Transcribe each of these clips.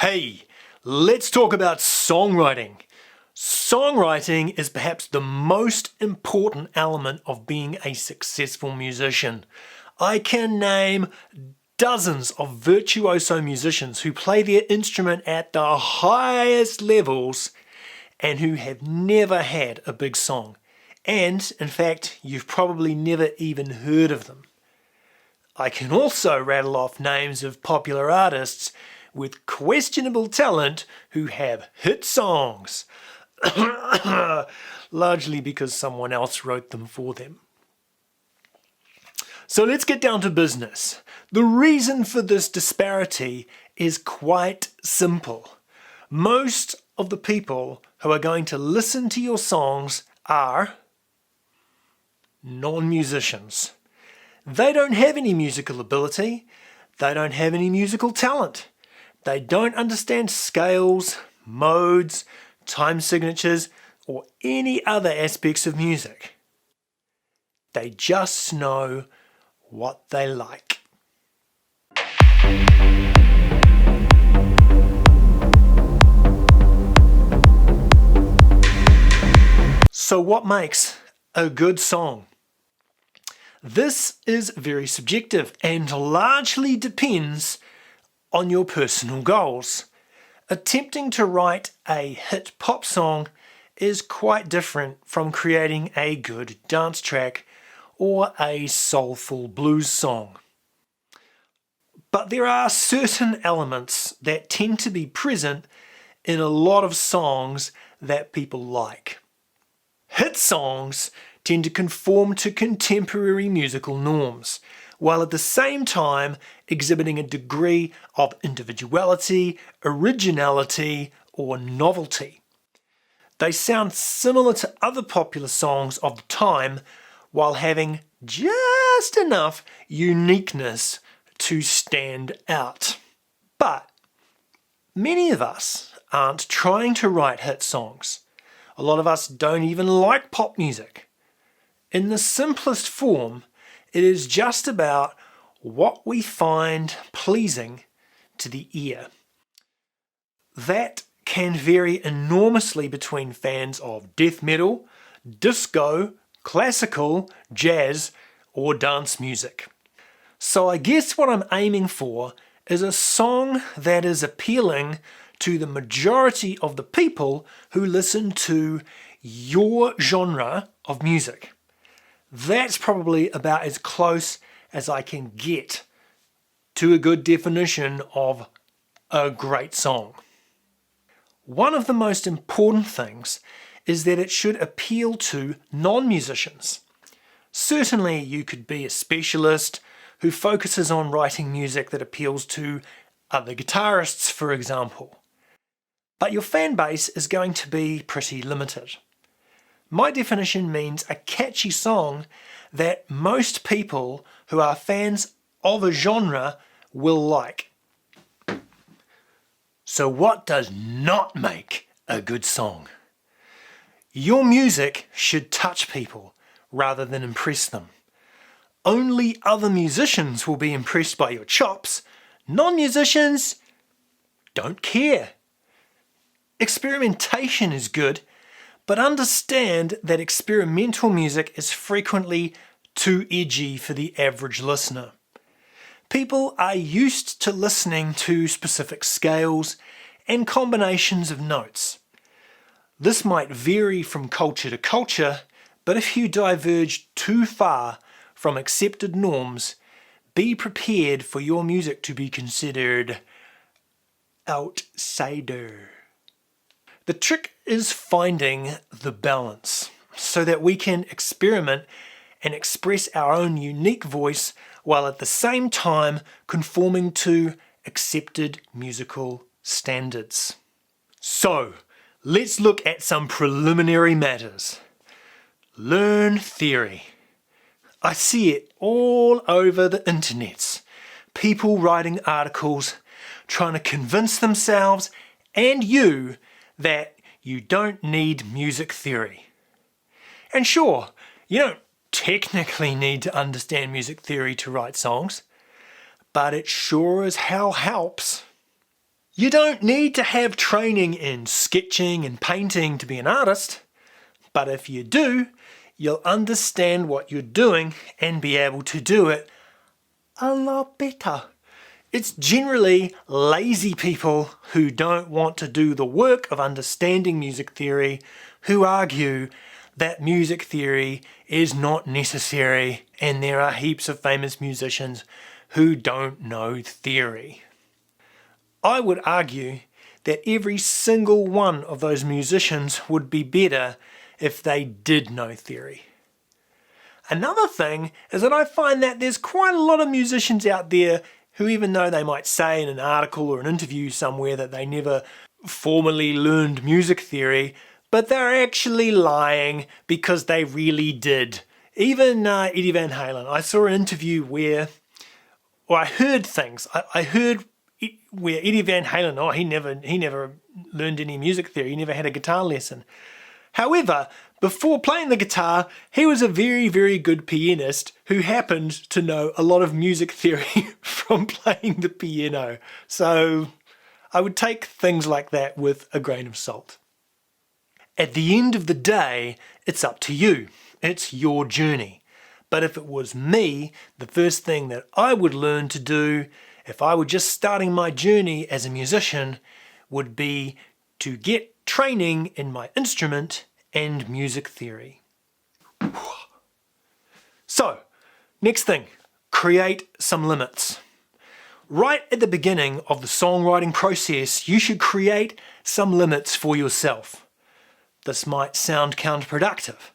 Hey, let's talk about songwriting. Songwriting is perhaps the most important element of being a successful musician. I can name dozens of virtuoso musicians who play their instrument at the highest levels and who have never had a big song. And, in fact, you've probably never even heard of them. I can also rattle off names of popular artists with questionable talent who have hit songs, largely because someone else wrote them for them. So let's get down to business. The reason for this disparity is quite simple. Most of the people who are going to listen to your songs are non-musicians. They don't have any musical ability. They don't have any musical talent. They don't understand scales, modes, time signatures, or any other aspects of music. They just know what they like. So what makes a good song? This is very subjective and largely depends on your personal goals. Attempting to write a hit pop song is quite different from creating a good dance track or a soulful blues song. But there are certain elements that tend to be present in a lot of songs that people like. Hit songs tend to conform to contemporary musical norms, while at the same time exhibiting a degree of individuality, originality, or novelty. They sound similar to other popular songs of the time, while having just enough uniqueness to stand out. But many of us aren't trying to write hit songs. A lot of us don't even like pop music. In the simplest form, it is just about what we find pleasing to the ear. That can vary enormously between fans of death metal, disco, classical, jazz, or dance music. So I guess what I'm aiming for is a song that is appealing to the majority of the people who listen to your genre of music. That's probably about as close as I can get to a good definition of a great song. One of the most important things is that it should appeal to non-musicians. Certainly you could be a specialist who focuses on writing music that appeals to other guitarists, for example. But your fan base is going to be pretty limited. My definition means a catchy song that most people who are fans of a genre will like. So what does not make a good song? Your music should touch people rather than impress them. Only other musicians will be impressed by your chops. Non-musicians don't care. Experimentation is good, but understand that experimental music is frequently too edgy for the average listener. People are used to listening to specific scales and combinations of notes. This might vary from culture to culture, but if you diverge too far from accepted norms, be prepared for your music to be considered outsider. The trick is finding the balance so that we can experiment and express our own unique voice while at the same time conforming to accepted musical standards. So, let's look at some preliminary matters. Learn theory. I see it all over the internets. People writing articles trying to convince themselves and you that you don't need music theory. And sure, you don't technically need to understand music theory to write songs, but it sure as hell helps. You don't need to have training in sketching and painting to be an artist, but if you do, you'll understand what you're doing and be able to do it a lot better. It's generally lazy people who don't want to do the work of understanding music theory who argue that music theory is not necessary and there are heaps of famous musicians who don't know theory. I would argue that every single one of those musicians would be better if they did know theory. Another thing is that I find that there's quite a lot of musicians out there who, even though they might say in an article or an interview somewhere that they never formally learned music theory, but they're actually lying because they really did. Even Eddie Van Halen, I saw an interview where, or I heard things, I heard where Eddie Van Halen, he never learned any music theory, he never had a guitar lesson. However, before playing the guitar, he was a very, very good pianist who happened to know a lot of music theory from playing the piano. So I would take things like that with a grain of salt. At the end of the day, it's up to you. It's your journey. But if it was me, the first thing that I would learn to do, if I were just starting my journey as a musician, would be to get training in my instrument and music theory. So, next thing, create some limits. Right at the beginning of the songwriting process, you should create some limits for yourself. This might sound counterproductive,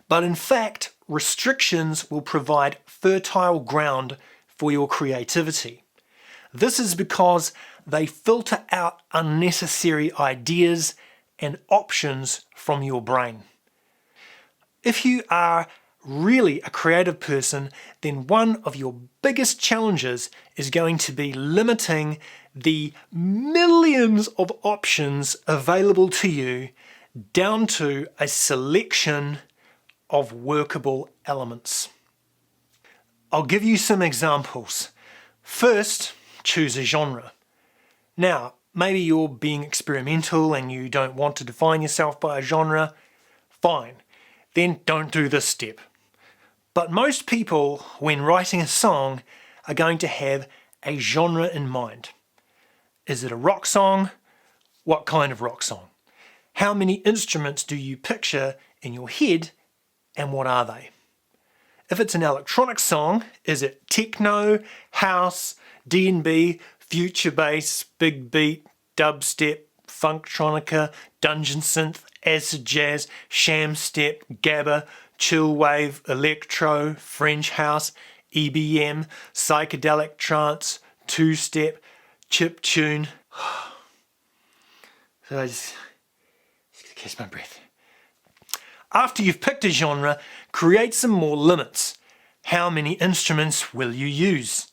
but in fact, restrictions will provide fertile ground for your creativity. This is because they filter out unnecessary ideas and options from your brain. If you are really a creative person, then one of your biggest challenges is going to be limiting the millions of options available to you down to a selection of workable elements. I'll give you some examples. First, choose a genre. Now, maybe you're being experimental and you don't want to define yourself by a genre. Fine, then don't do this step. But most people, when writing a song, are going to have a genre in mind. Is it a rock song? What kind of rock song? How many instruments do you picture in your head, and what are they? If it's an electronic song, is it techno, house, D&B, future bass, big beat, dubstep, funktronica, dungeon synth, acid jazz, sham step, gabba, chill wave, electro, French house, EBM, psychedelic trance, two-step, chip tune? So I just catch my breath. After you've picked a genre, create some more limits. How many instruments will you use?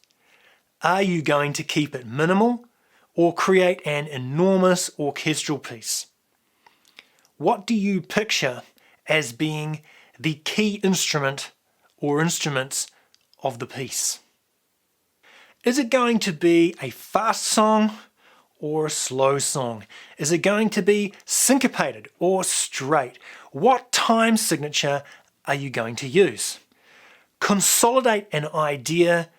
Are you going to keep it minimal or create an enormous orchestral piece? What do you picture as being the key instrument or instruments of the piece? Is it going to be a fast song or a slow song? Is it going to be syncopated or straight? What time signature are you going to use? Consolidate an idea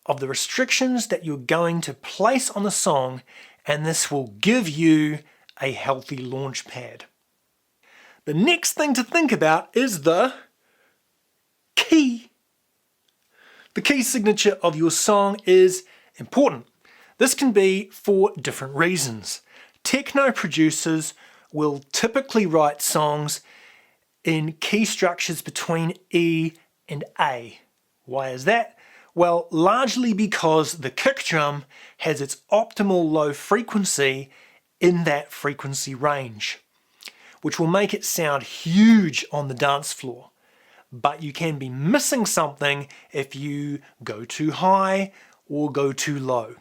of the restrictions that you're going to place on the song, and this will give you a healthy launch pad. The next thing to think about is the key. The key signature of your song is important. This can be for different reasons. Techno producers will typically write songs in key structures between E and A. Why is that? Well, largely because the kick drum has its optimal low frequency in that frequency range, which will make it sound huge on the dance floor. But you can be missing something if you go too high or go too low.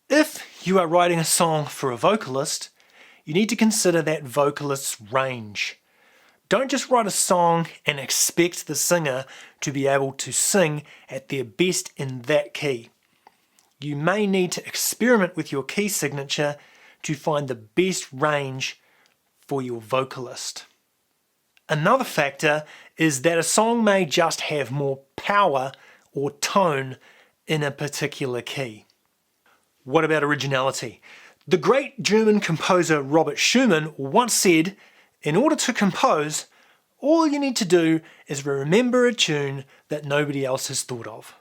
If you are writing a song for a vocalist, you need to consider that vocalist's range. Don't just write a song and expect the singer to be able to sing at their best in that key. You may need to experiment with your key signature to find the best range for your vocalist. Another factor is that a song may just have more power or tone in a particular key. What about originality? The great German composer Robert Schumann once said, in order to compose, all you need to do is remember a tune that nobody else has thought of.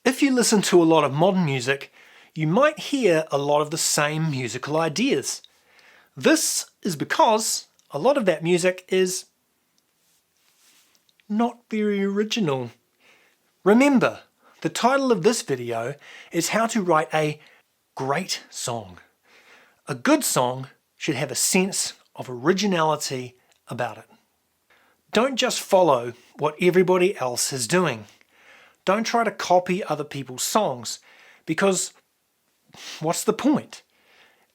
If you listen to a lot of modern music, you might hear a lot of the same musical ideas. This is because a lot of that music is not very original. Remember, the title of this video is how to write a great song. A good song should have a sense of originality about it. Don't just follow what everybody else is doing. Don't try to copy other people's songs, because what's the point?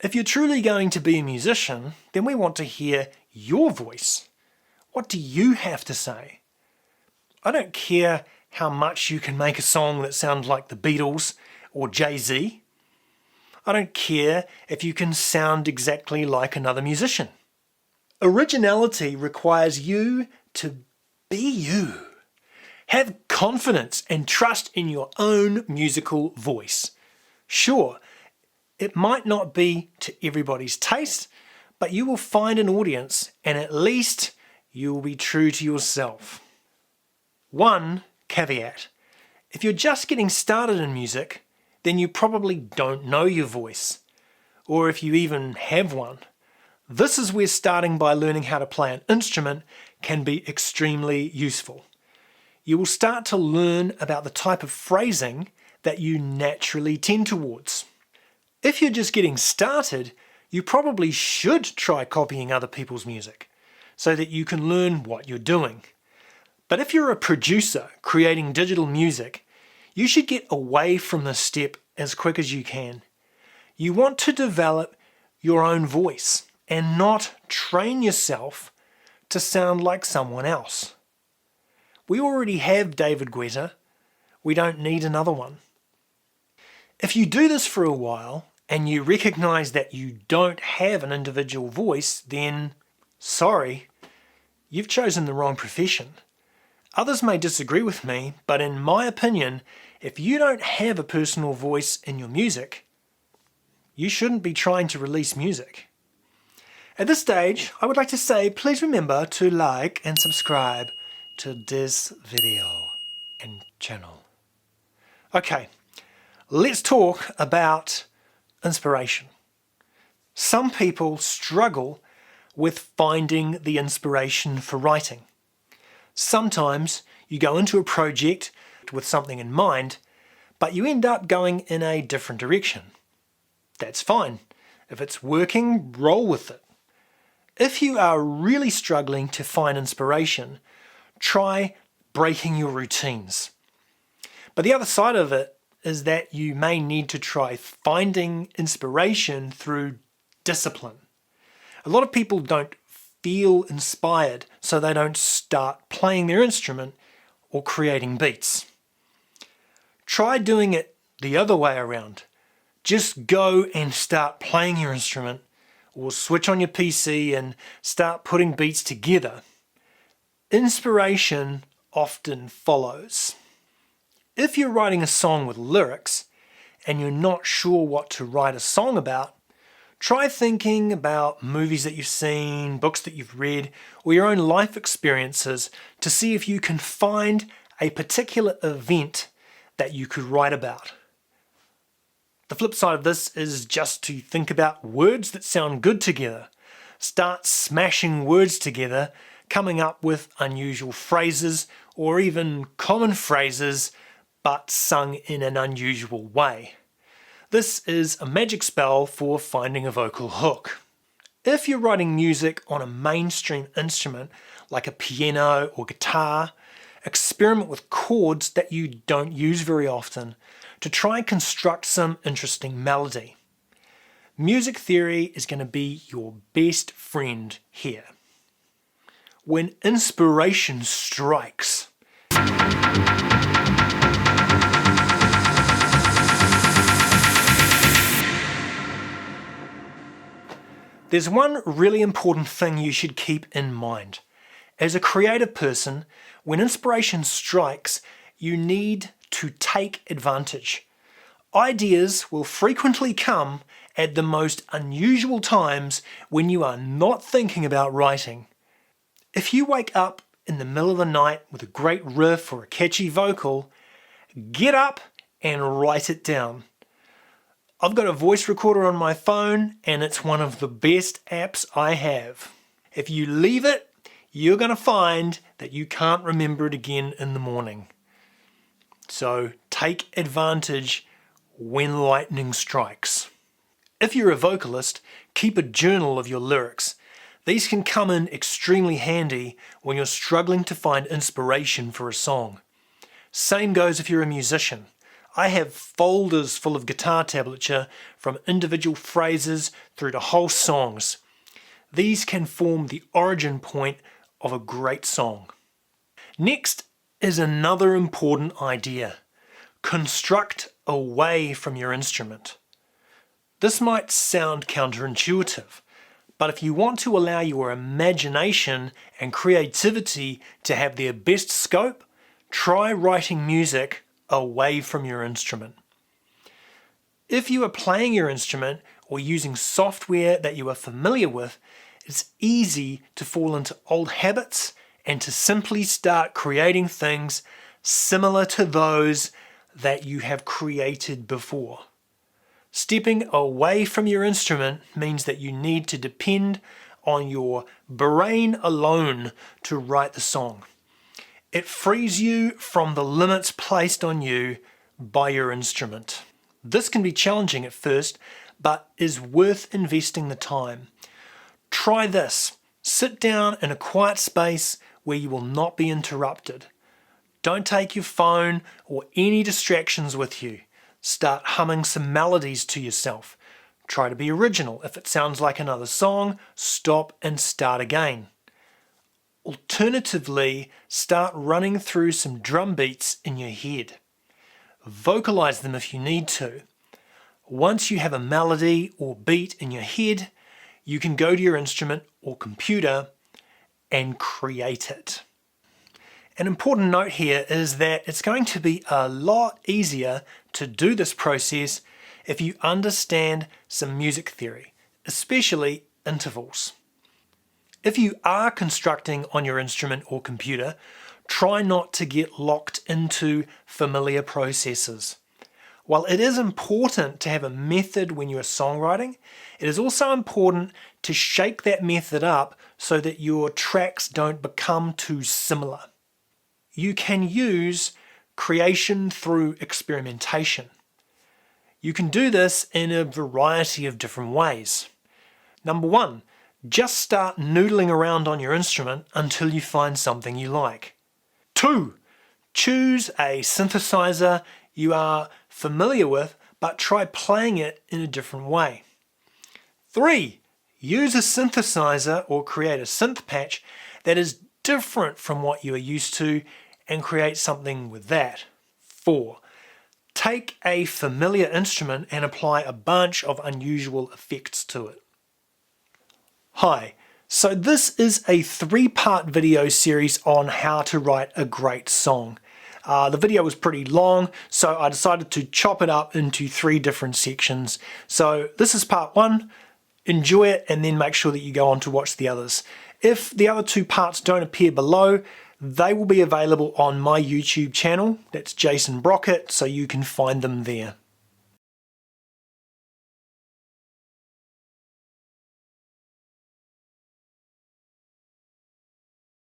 If you're truly going to be a musician, then we want to hear your voice. What do you have to say? I don't care how much you can make a song that sounds like the Beatles or Jay-Z. I don't care if you can sound exactly like another musician. Originality requires you to be you. Have confidence and trust in your own musical voice. Sure, it might not be to everybody's taste, but you will find an audience, and at least you will be true to yourself. One caveat: if you're just getting started in music, then you probably don't know your voice, or if you even have one. This is where starting by learning how to play an instrument can be extremely useful. You will start to learn about the type of phrasing that you naturally tend towards. If you're just getting started, you probably should try copying other people's music so that you can learn what you're doing. But if you're a producer creating digital music, you should get away from this step as quick as you can. You want to develop your own voice and not train yourself to sound like someone else. We already have David Guetta. We don't need another one. If you do this for a while and you recognize that you don't have an individual voice, then sorry, you've chosen the wrong profession. Others may disagree with me, but in my opinion, if you don't have a personal voice in your music, you shouldn't be trying to release music. At this stage, I would like to say, please remember to like and subscribe to this video and channel. Okay, let's talk about inspiration. Some people struggle with finding the inspiration for writing. Sometimes you go into a project with something in mind, but you end up going in a different direction. That's fine. If it's working, roll with it. If you are really struggling to find inspiration, try breaking your routines. But the other side of it is that you may need to try finding inspiration through discipline. A lot of people don't feel inspired, so they don't start playing their instrument or creating beats. Try doing it the other way around. Just go and start playing your instrument, or switch on your PC and start putting beats together. Inspiration often follows. If you're writing a song with lyrics and you're not sure what to write a song about, try thinking about movies that you've seen, books that you've read, or your own life experiences to see if you can find a particular event that you could write about. The flip side of this is just to think about words that sound good together. Start smashing words together, coming up with unusual phrases or even common phrases but sung in an unusual way. This is a magic spell for finding a vocal hook. If you're writing music on a mainstream instrument like a piano or guitar, experiment with chords that you don't use very often to try and construct some interesting melody. Music theory is going to be your best friend here. When inspiration strikes, There's one really important thing you should keep in mind. As a creative person, when inspiration strikes, you need to take advantage. Ideas will frequently come at the most unusual times when you are not thinking about writing. If you wake up in the middle of the night with a great riff or a catchy vocal, get up and write it down. I've got a voice recorder on my phone and it's one of the best apps I have. If you leave it, you're going to find that you can't remember it again in the morning. So take advantage when lightning strikes. If you're a vocalist, keep a journal of your lyrics. These can come in extremely handy when you're struggling to find inspiration for a song. Same goes if you're a musician. I have folders full of guitar tablature from individual phrases through to whole songs. These can form the origin point of a great song. Next is another important idea. Construct away from your instrument. This might sound counterintuitive, but if you want to allow your imagination and creativity to have their best scope, try writing music away from your instrument. If you are playing your instrument or using software that you are familiar with, it's easy to fall into old habits and to simply start creating things similar to those that you have created before. Stepping away from your instrument means that you need to depend on your brain alone to write the song. It frees you from the limits placed on you by your instrument. This can be challenging at first, but is worth investing the time. Try this. Sit down in a quiet space where you will not be interrupted. Don't take your phone or any distractions with you. Start humming some melodies to yourself. Try to be original. If it sounds like another song, stop and start again. Alternatively, start running through some drum beats in your head. Vocalize them if you need to. Once you have a melody or beat in your head, you can go to your instrument or computer and create it. An important note here is that it's going to be a lot easier to do this process if you understand some music theory, especially intervals. If you are constructing on your instrument or computer, try not to get locked into familiar processes. While it is important to have a method when you are songwriting, it is also important to shake that method up so that your tracks don't become too similar. You can use creation through experimentation. You can do this in a variety of different ways. Number one, just start noodling around on your instrument until you find something you like. 2. Choose a synthesizer you are familiar with, but try playing it in a different way. 3. Use a synthesizer or create a synth patch that is different from what you are used to and create something with that. 4. Take a familiar instrument and apply a bunch of unusual effects to it. Hi, so this is a 3-part video series on how to write a great song. The video was pretty long, so I decided to chop it up into 3 different sections. So this is part 1, enjoy it and then make sure that you go on to watch the others. If the other 2 parts don't appear below, they will be available on my YouTube channel. That's Jason Brockett, so you can find them there.